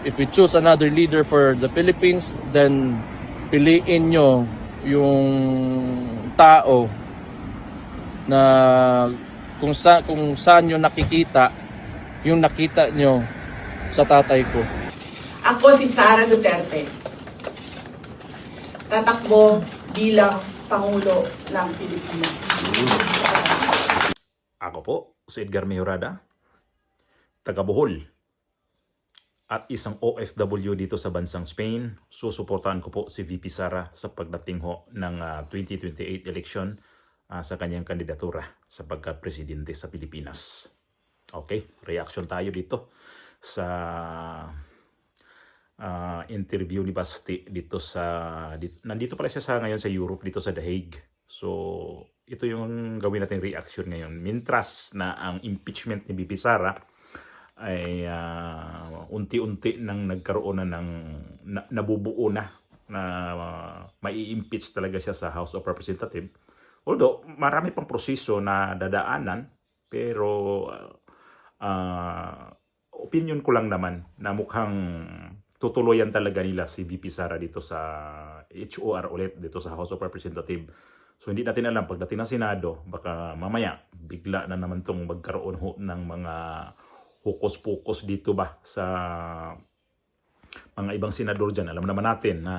if we choose another leader for the Philippines, then piliin nyo yung tao na kung saan nyo nakikita yung nakita nyo sa tatay ko. Ako si Sara Duterte. Tatakbo bilang Pangulo ng Pilipinas. Ako po, si Edgar Mejorada, taga Bohol, at isang OFW dito sa bansang Spain. Susuportahan ko po si VP Sara sa pagdating ho ng 2028 election sa kanyang kandidatura sa pagka-presidente sa Pilipinas. Okay, reaction tayo dito sa interview ni Basti dito nandito pala siya ngayon sa Europe, dito sa The Hague. So, ito yung gawin natin reaction ngayon. Mintras na ang impeachment ni VP Sara ay unti-unti nang nagkaroon na ng nabubuo na mai-impeach talaga siya sa House of Representatives. Although marami pang proseso na dadaanan, pero opinion ko lang naman na mukhang tutuloyan talaga nila si VP Sara dito sa HOR ulit, dito sa House of Representatives. So hindi natin alam, pagdating ng Senado, baka mamaya bigla na naman itong magkaroon ho ng mga hukos-pukos dito ba sa mga ibang senador dyan. Alam naman natin na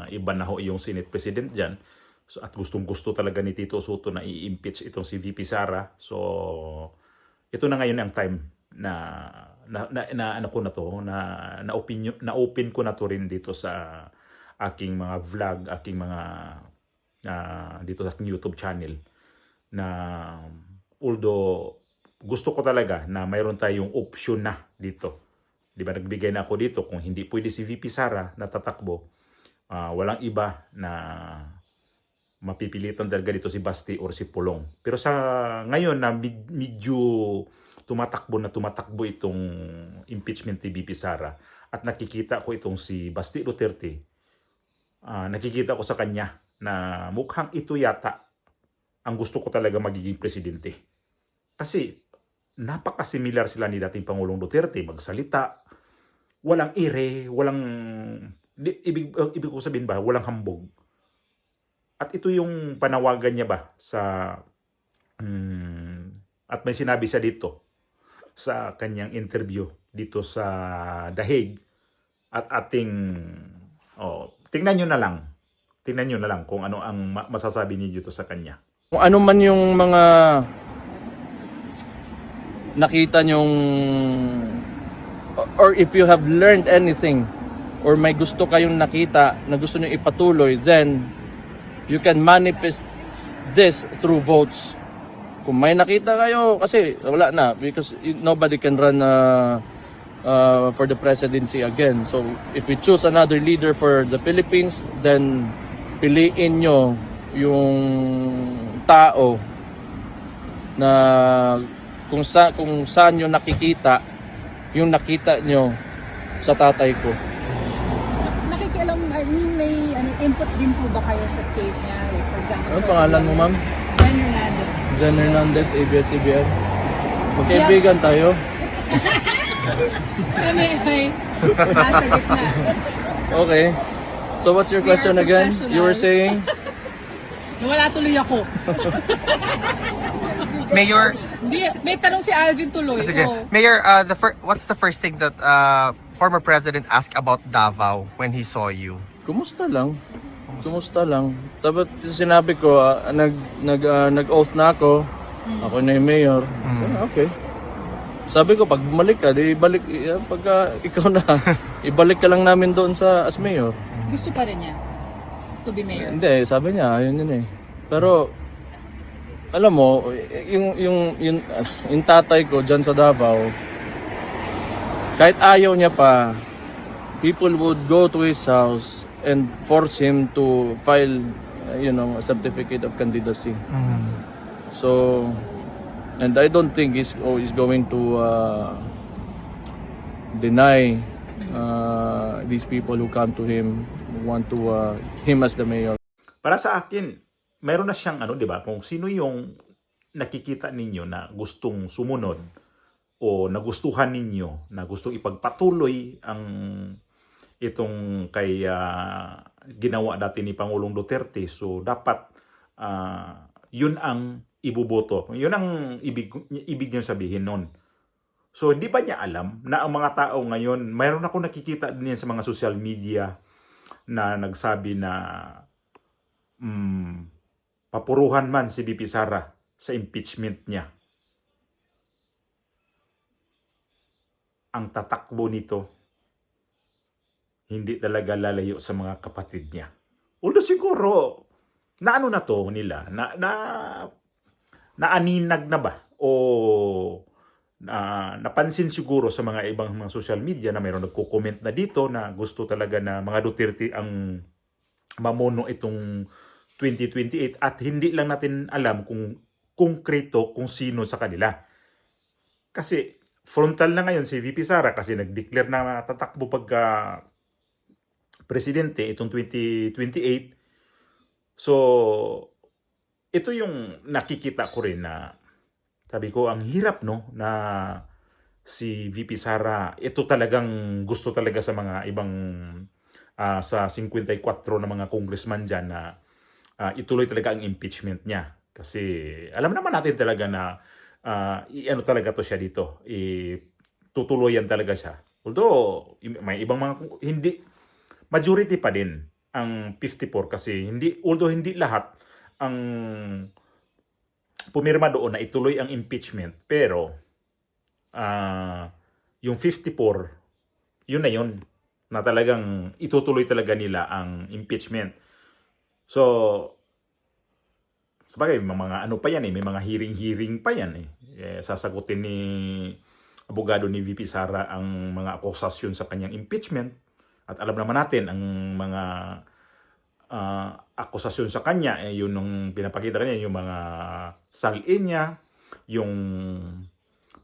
iba na ho yung Senate President dyan. So, at gustong-gusto talaga ni Tito Soto na i-impeach itong si VP Sara. So, ito na ngayon ang time na open ko na to rin dito sa aking mga vlog, aking mga dito sa aking YouTube channel, na although gusto ko talaga na mayroon tayong option na dito. Di ba, nagbigay na ako dito kung hindi pwede si VP Sara na tatakbo, walang iba na mapipilitan talaga dito si Basti or si Pulong. Pero sa ngayon na medyo tumatakbo itong impeachment ni VP Sara at nakikita ko itong si Basti Duterte, nakikita ko sa kanya na mukhang ito yata ang gusto ko talaga magiging presidente. Kasi napaka-similar sila ni dating Pangulong Duterte, magsalita, walang ibig ko sabihin ba, walang hambog. At ito yung panawagan niya ba sa at may sinabi siya dito sa kanyang interview dito sa The Hague, at ating tingnan nyo na lang kung ano ang masasabi niyo dito sa kanya. Kung ano man yung mga nakita nyong, or if you have learned anything, or may gusto kayong nakita na gusto nyo ipatuloy, then you can manifest this through votes. Kung may nakita kayo, kasi wala na, because nobody can run for the presidency again. So if we choose another leader for the Philippines, then piliin nyo yung tao na kung saan nyo nakikita yung nakita nyo sa tatay ko. Nakikialam, I mean, may input din po ba kayo sa case niya? Like, for example, Ano pangalan mo, ma'am? Zen Hernandez. Zen Hernandez, ABS-CBN. Magkaibigan tayo. Kami ay nasa gitna. Okay. So what's your We are question again? professional. You were saying? Nawala tuloy ako. Mayor, Hindi, may tanong si Alvin tuloy. sige. Oh. Mayor, what's the first thing that former president asked about Davao when he saw you? Kumusta lang? Kumusta lang? Tapos sinabi ko, nag-oath na ako. Ako na yung mayor. Okay. Sabi ko, pag bumalik ka, di ibalik, pagka ikaw na, ibalik ka lang namin doon as mayor. Gusto pa rin niya to be mayor. Hindi, sabi niya, ayun yun eh. Pero, alam mo, yung tatay ko dyan sa Davao, kahit ayaw niya pa, people would go to his house and force him to file, a certificate of candidacy. So, and I don't think he's going to deny these people who come to him, who want to him as the mayor. Para sa akin, meron na siyang di ba, kung sino yung nakikita ninyo na gustong sumunod o nagustuhan ninyo na gustong ipagpatuloy ang itong kay ginawa dati ni Pangulong Duterte, so dapat yun ang ibuboto. Yun ang ibig niyo sabihin nun. So hindi ba niya alam na ang mga tao ngayon, mayroon ako nakikita din yan sa mga social media na nagsabi na papuruhan man si VP Sara sa impeachment niya. Ang tatakbo nito, hindi talaga lalayo sa mga kapatid niya. Although siguro, naano na to nila, naaninag na ba? O napansin siguro sa mga ibang mga social media na mayroon nagko-comment na dito na gusto talaga na mga Duterte ang mamono itong 2028 at hindi lang natin alam kung konkreto kung sino sa kanila. Kasi frontal na ngayon si VP Sara kasi nag-declare na tatakbo pagka presidente itong 2028. So, ito yung nakikita ko rin na sabi ko, ang hirap no na si VP Sara, ito talagang gusto talaga sa mga ibang sa 54 na mga congressman dyan na ituloy talaga ang impeachment niya. Kasi alam naman natin talaga na ano talaga to siya dito. Tutuloyan talaga siya. Although may ibang mga hindi majority pa din ang 54 kasi although hindi lahat ang pumirma doon na ituloy ang impeachment, pero yung 54 yun na talagang itutuloy talaga nila ang impeachment. So sabagay may mga ano pa yan may mga hearing pa yan sasagutin ni abogado ni VP Sara ang mga akusasyon sa kanyang impeachment. At alam naman natin ang mga akusasyon sa kanya, yun nung pinapakita kanya, yung mga salin niya, yung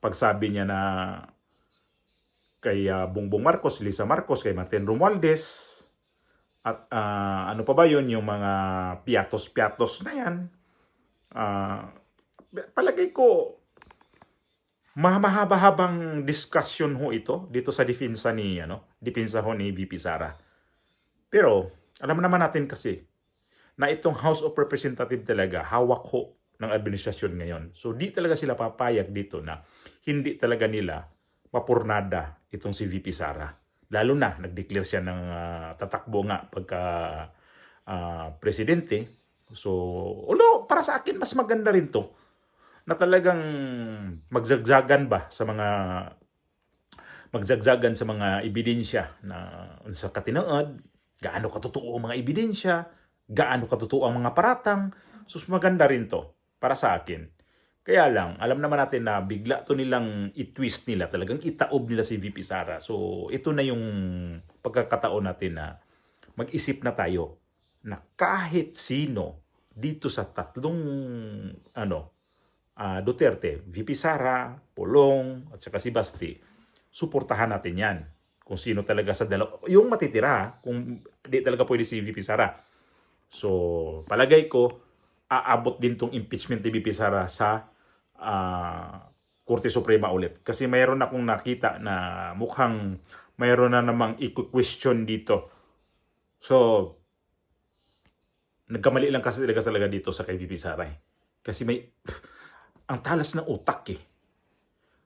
pagsabi niya na kay Bongbong Marcos, Lisa Marcos, kay Martin Romualdez, at ano pa ba yun, yung mga piatos-piatos na yan. Palagay ko, mahaba-habang discussion ho ito dito sa depensa ho ni VP Sara. Pero alam naman natin kasi na itong House of Representatives talaga hawak ho ng administrasyon ngayon. So di talaga sila papayag dito na hindi talaga nila mapurnada itong si VP Sara. Lalo na nag-declare siya ng tatakbo nga pagka presidente. So although para sa akin mas maganda rin to na talagang magzagzagan sa mga ebidensya na sa katinood, gaano katotoo ang mga ebidensya, gaano katotoo ang mga paratang. So maganda rin to para sa akin. Kaya lang, alam naman natin na bigla to nilang i-twist nila, talagang itaob nila si VP Sara. So ito na yung pagkakataon natin na mag-isip na tayo na kahit sino dito sa tatlong Duterte, VP Sara, Pulong, at saka si Basti, suportahan natin yan. Kung sino talaga sa dalawa, yung matitira, kung di talaga pwede si VP Sara. So, palagay ko, aabot din tong impeachment ni VP Sara sa Korte Suprema ulit. Kasi mayroon akong nakita na mukhang mayroon na namang i-question dito. So, nagkamali lang kasi talaga dito sa kay VP Sara. Kasi may ang talas ng utak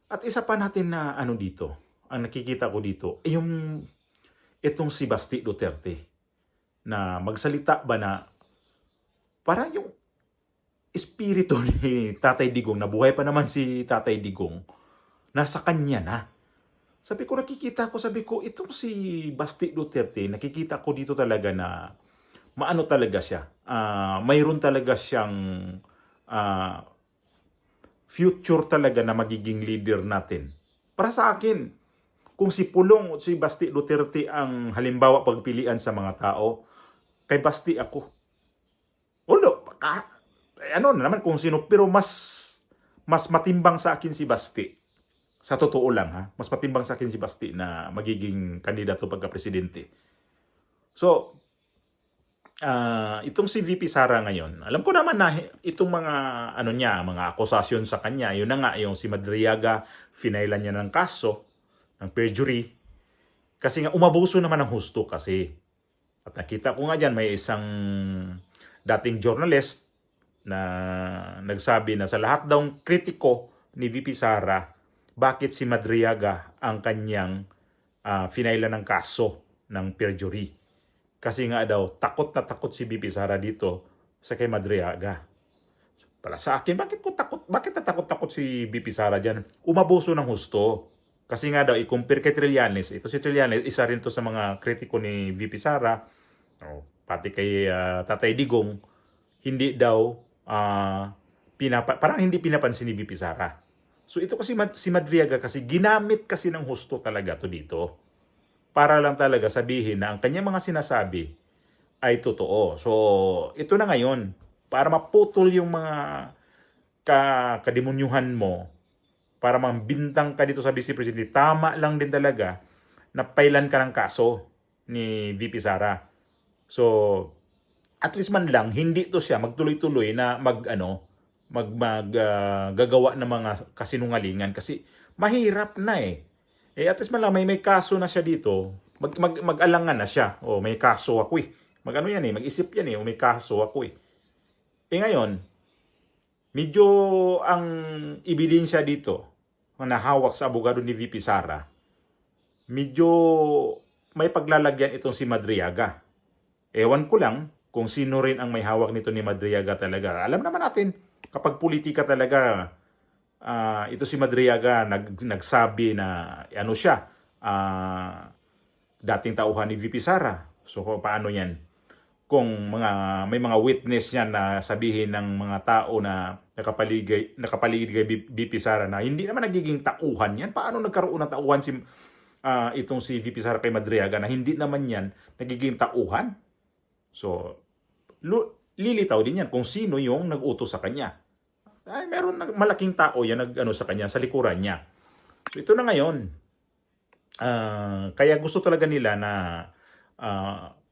At isa pa natin na dito, ang nakikita ko dito, itong si Basti Duterte na magsalita ba na parang yung espiritu ni Tatay Digong, na buhay pa naman si Tatay Digong, nasa kanya na. Sabi ko, itong si Basti Duterte, nakikita ko dito talaga na maano talaga siya. Mayroon talaga siyang future talaga na magiging leader natin. Para sa akin, kung si Pulong o si Basti Duterte ang halimbawa pagpilian sa mga tao, kay Basti ako. Naman kung sino, pero mas matimbang sa akin si Basti. Sa totoo lang mas matimbang sa akin si Basti na magiging kandidato pagka-presidente. So, itong si VP Sara ngayon, alam ko naman na itong mga ano niya, mga akusasyon sa kanya, yun na nga yung si Madriaga, finailan niya ng kaso ng perjury kasi nga umabuso naman ng husto kasi. At nakita ko nga diyan may isang dating journalist na nagsabi na sa lahat daw kritiko ni VP Sara, bakit si Madriaga ang kanyang finailan ng kaso ng perjury. Kasi nga daw, takot na takot si VP Sara dito sa kay Madriaga. Para sa akin, bakit natakot-takot si VP Sara dyan? Umabuso ng husto. Kasi nga daw, i-compare kay Trillanes, ito si Trillanes, isa rin to sa mga kritiko ni VP Sara, pati kay Tatay Digong, hindi daw, parang hindi pinapansin ni VP Sara. So ito kasi si Madriaga kasi ginamit kasi ng husto talaga to dito. Para lang talaga sabihin na ang kanyang mga sinasabi ay totoo. So, ito na ngayon, para maputol yung mga kademunyuhan mo, para mambintang ka dito sa Vice President, tama lang din talaga na pailan ka ng kaso ni VP Sara. So, at least man lang, hindi to siya magtuloy-tuloy na gagawa ng mga kasinungalingan kasi mahirap na eh. At least man lang may kaso na siya dito, mag-alangan na siya. May kaso ako eh. Mag-isip yan eh, may kaso ako eh. Ngayon, medyo ang ebidensya dito na hawak sa abogado ni VP Sara, medyo may paglalagyan itong si Madriaga. Ewan ko lang kung sino rin ang may hawak nito ni Madriaga talaga. Alam naman natin, kapag politika talaga, ito si Madriaga nagsabi na ano siya, dating tauhan ni VP Sara. So paano yan? Kung may mga witness yan na sabihin ng mga tao na nakapaligid kay VP Sara na hindi naman nagiging tauhan yan. Paano nagkaroon ng tauhan itong si VP Sara kay Madriaga na hindi naman yan nagiging tauhan? So lilitaw din yan kung sino yung nag-utos sa kanya. Ay, meron malaking tao yan nag-ano sa kanya, sa likuran niya. So ito na ngayon. Kaya gusto talaga nila na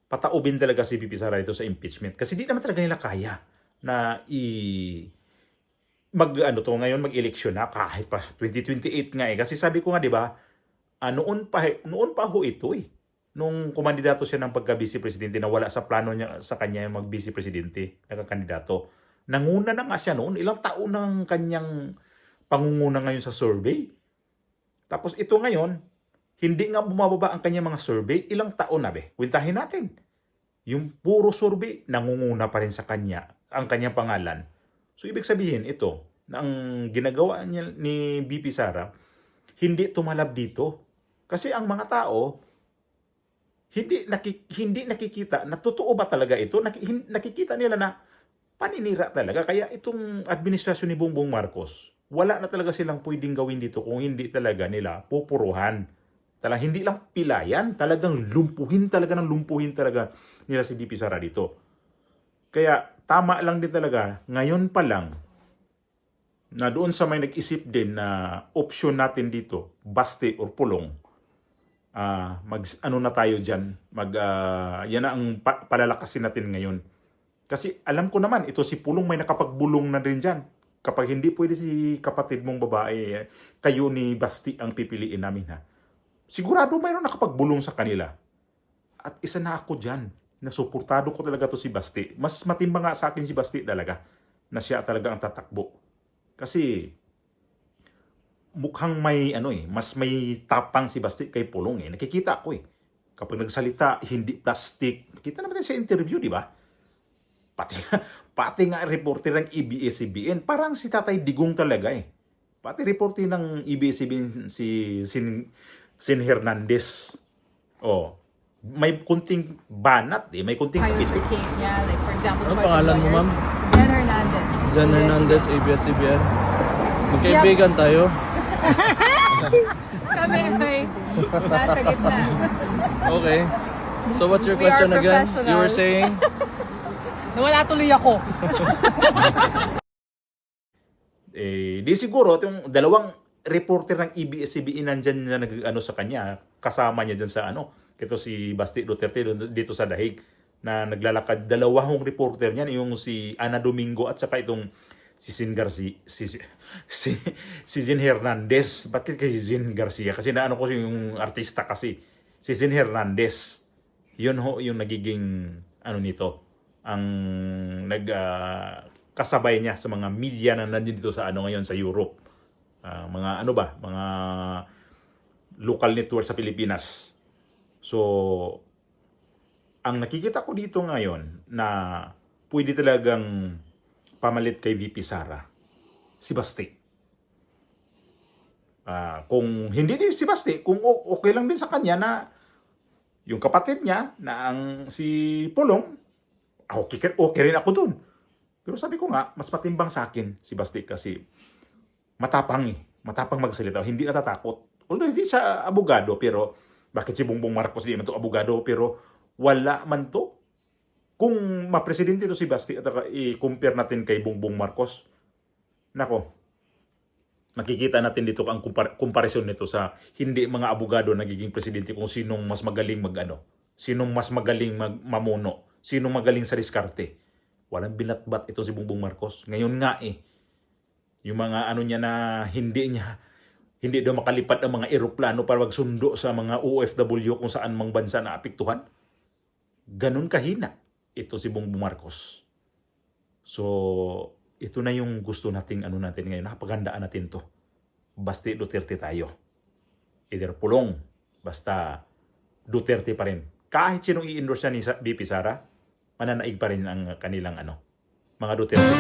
pataubin talaga si VP Sara ito sa impeachment. Kasi di naman talaga nila kaya na mag-eleksyon na kahit pa 2028 nga eh. Kasi sabi ko nga, di ba, noon pa ho ito eh. Nung kumandidato siya ng pagka-vice presidente na wala sa plano niya sa kanya yung mag-vice presidente, nagkakandidato. Nanguna na nga siya noon, ilang taon ng kanyang pangunguna ngayon sa survey. Tapos ito ngayon, hindi nga bumababa ang kanyang mga survey, ilang taon na be. Kwentahin natin. Yung puro survey, nangunguna pa rin sa kanya, ang kanyang pangalan. So ibig sabihin ito, na ang ginagawa niya ni VP Sara, hindi tumalab dito. Kasi ang mga tao, hindi nakikita na totoo ba talaga ito. Nakikita nila na paninira talaga. Kaya itong administrasyon ni Bongbong Marcos, wala na talaga silang pwedeng gawin dito kung hindi talaga nila pupuruhan. Talagang hindi lang pilayan, talagang lumpuhin talaga nila si VP Sara dito. Kaya tama lang din talaga, ngayon pa lang, na doon sa may nag-isip din na option natin dito, baste or pulong, na tayo dyan, yan na ang palalakasin natin ngayon. Kasi alam ko naman, ito si Pulong may nakapagbulong na rin dyan. Kapag hindi pwede si kapatid mong babae, kayo ni Basti ang pipiliin namin ha. Sigurado mayroon nakapagbulong sa kanila. At isa na ako dyan, na suportado ko talaga to si Basti. Mas matimbang nga sa akin si Basti talaga, na siya talaga ang tatakbo. Kasi mukhang mas may tapang si Basti kay Pulong eh. Nakikita ko eh. Kapag nagsalita, hindi plastic. Kita naman sa interview, di ba? Pati nga reporter ng ABS-CBN, parang si Tatay Digong talaga eh. Pati reporter ng ABS-CBN si Sin Hernandez. May kunting banat eh, may kunting Kayo sa pitik. case niya, like for example, Ano choice of pangalan mo, lawyers. ma'am? Zen Hernandez. Jan Hernandez, ABS-CBN. Magkaibigan tayo. Kami ay nasa gitna. Okay. So what's your We are question again? professionals. You were saying? Nawala tuloy ako. Di siguro yung dalawang reporter ng ABS-CBN nandyan na sa kanya, kasama niya dyan sa ito si Basti Duterte dito sa Dahig. na naglalakad. Dalawang reporter niyan, yung si Ana Domingo at saka itong si Zin Garcia, si Zin Hernandez. Bakit kay Zin Garcia? Kasi naano ko yung artista kasi. Si Zin Hernandez. Yun ho yung nagiging ano nito, ang kasabay niya sa mga media na nandito dito sa ano ngayon sa Europe. Mga ano ba, mga local network sa Pilipinas. So, ang nakikita ko dito ngayon na pwede talagang pamalit kay VP Sara, si Basti. Kung hindi din si Basti, kung okay lang din sa kanya na yung kapatid niya na ang si Pulong, okay rin ako dun. Pero sabi ko nga, mas matimbang sa akin si Basti kasi matapang matapang magsalita, hindi natatakot. Although hindi siya abogado, pero bakit si Bongbong Marcos hindi man to abogado, pero wala man to. Kung mapresidente to si Basti at i-compare natin kay Bongbong Marcos, nako, makikita natin dito ang comparison nito sa hindi mga abogado nagiging presidente kung sinong mas magaling sinong mas magaling mamuno, sinong magaling sa diskarte. Walang binatbat ito si Bongbong Marcos. Ngayon nga yung mga ano niya na hindi daw makalipad ang mga eroplano para magsundo sa mga OFW kung saan mang bansa na apektuhan. Ganun kahina ito si Bongbong Marcos. So, ito na yung gusto nating natin ngayon. Napagandaan natin to. Basti Duterte tayo. Either Pulong, basta Duterte pa rin. Kahit sinong i-endorse ni VP Sara, mananaig pa rin ang kanilang mga Duterte.